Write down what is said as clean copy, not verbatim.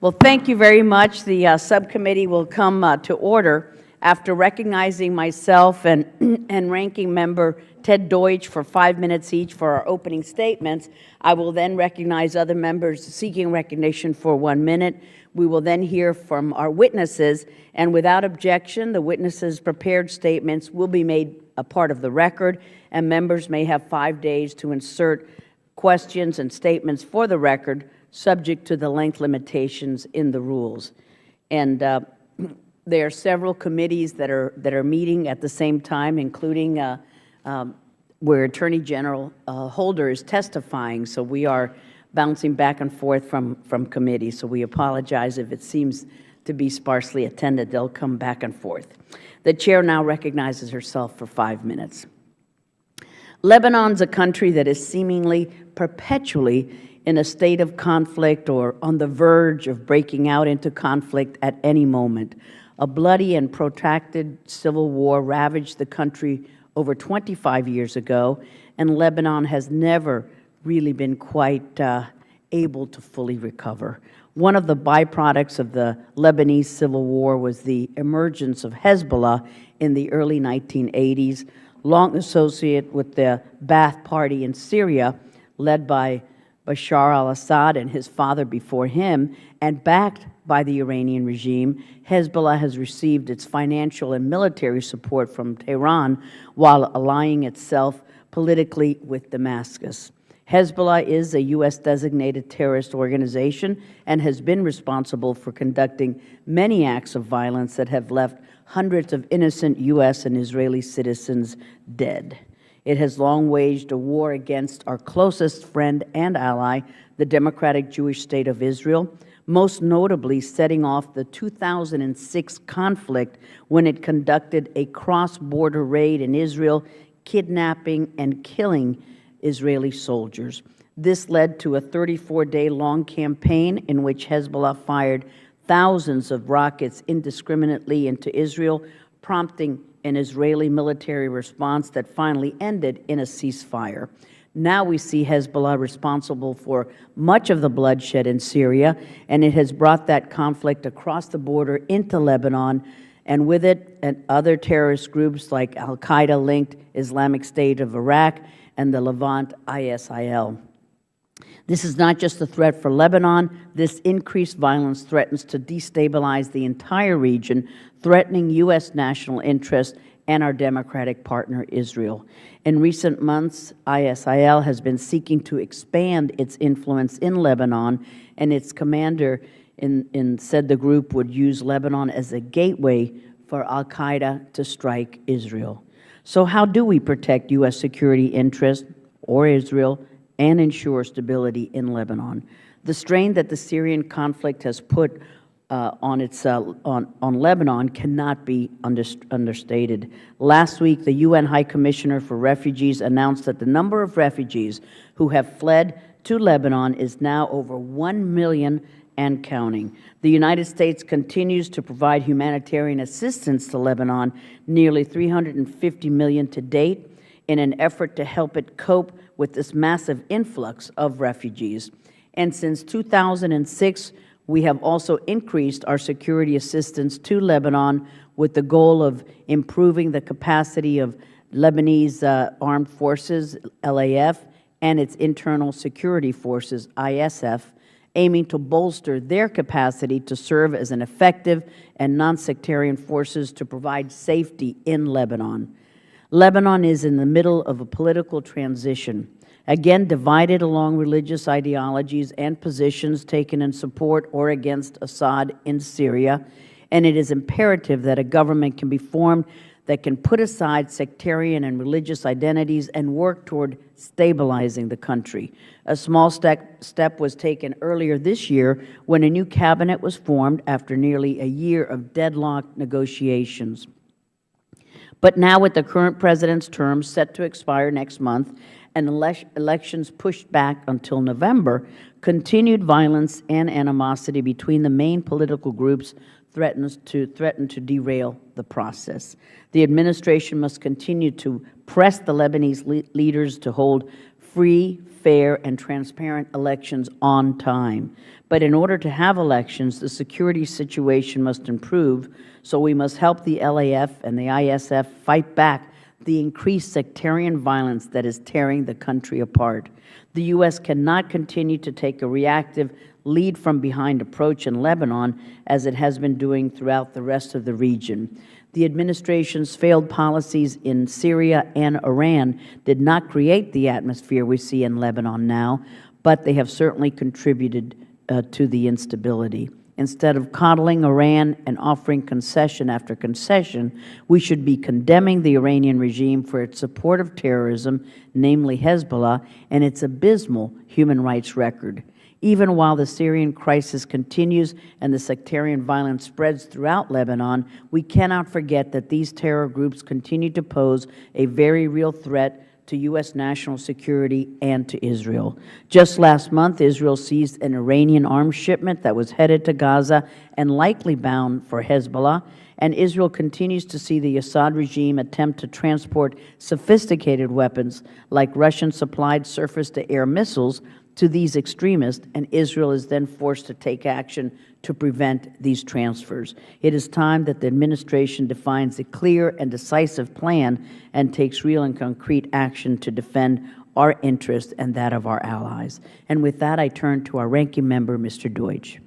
Well, thank you very much. The subcommittee will come to order after recognizing myself and, and Ranking Member Ted Deutsch for 5 minutes each for our opening statements. I will then recognize other members seeking recognition for 1 minute. We will then hear from our witnesses, and without objection, the witnesses' prepared statements will be made a part of the record, and members may have 5 days to insert questions and statements for the record, subject to the length limitations in the rules. And there are several committees that are meeting at the same time, including where Attorney General Holder is testifying. So we are bouncing back and forth from committees. So we apologize if it seems to be sparsely attended. They'll come back and forth. The chair now recognizes herself for 5 minutes. Lebanon's a country that is seemingly perpetually in a state of conflict or on the verge of breaking out into conflict at any moment. A bloody and protracted civil war ravaged the country over 25 years ago, and Lebanon has never really been quite able to fully recover. One of the byproducts of the Lebanese civil war was the emergence of Hezbollah in the early 1980s, long associated with the Ba'ath Party in Syria, led by Bashar al-Assad and his father before him, and backed by the Iranian regime. Hezbollah has received its financial and military support from Tehran while allying itself politically with Damascus. Hezbollah is a U.S.-designated terrorist organization and has been responsible for conducting many acts of violence that have left hundreds of innocent U.S. and Israeli citizens dead. It has long waged a war against our closest friend and ally, the Democratic Jewish State of Israel, most notably setting off the 2006 conflict when it conducted a cross-border raid in Israel, kidnapping and killing Israeli soldiers. This led to a 34-day-long campaign in which Hezbollah fired thousands of rockets indiscriminately into Israel, prompting an Israeli military response that finally ended in a ceasefire. Now we see Hezbollah responsible for much of the bloodshed in Syria, and it has brought that conflict across the border into Lebanon, and with it and other terrorist groups like al-Qaeda-linked Islamic State of Iraq and the Levant ISIL. This is not just a threat for Lebanon. This increased violence threatens to destabilize the entire region, threatening U.S. national interest and our democratic partner, Israel. In recent months, ISIL has been seeking to expand its influence in Lebanon, and its commander said the group would use Lebanon as a gateway for al-Qaeda to strike Israel. So how do we protect U.S. security interests or Israel and ensure stability in Lebanon? The strain that the Syrian conflict has put on Lebanon cannot be understated. Last week, the UN High Commissioner for Refugees announced that the number of refugees who have fled to Lebanon is now over 1 million and counting. The United States continues to provide humanitarian assistance to Lebanon, nearly $350 million to date, in an effort to help it cope with this massive influx of refugees. And since 2006, we have also increased our security assistance to Lebanon with the goal of improving the capacity of Lebanese armed forces, LAF, and its internal security forces, ISF, aiming to bolster their capacity to serve as an effective and non-sectarian forces to provide safety in Lebanon. Lebanon is in the middle of a political transition, again divided along religious ideologies and positions taken in support or against Assad in Syria, and it is imperative that a government can be formed that can put aside sectarian and religious identities and work toward stabilizing the country. A small step was taken earlier this year when a new cabinet was formed after nearly a year of deadlocked negotiations. But now, with the current president's term set to expire next month and elections pushed back until November, continued violence and animosity between the main political groups threaten to derail the process. The administration must continue to press the Lebanese leaders to hold free, fair, and transparent elections on time. But in order to have elections, the security situation must improve, so we must help the LAF and the ISF fight back the increased sectarian violence that is tearing the country apart. The U.S. cannot continue to take a reactive, lead-from-behind approach in Lebanon as it has been doing throughout the rest of the region. The administration's failed policies in Syria and Iran did not create the atmosphere we see in Lebanon now, but they have certainly contributed to the instability. Instead of coddling Iran and offering concession after concession, we should be condemning the Iranian regime for its support of terrorism, namely Hezbollah, and its abysmal human rights record. Even while the Syrian crisis continues and the sectarian violence spreads throughout Lebanon, we cannot forget that these terror groups continue to pose a very real threat to U.S. national security and to Israel. Just last month, Israel seized an Iranian arms shipment that was headed to Gaza and likely bound for Hezbollah, and Israel continues to see the Assad regime attempt to transport sophisticated weapons like Russian-supplied surface-to-air missiles to these extremists, and Israel is then forced to take action to prevent these transfers. It is time that the administration defines a clear and decisive plan and takes real and concrete action to defend our interests and that of our allies. And with that, I turn to our ranking member, Mr. Deutsch.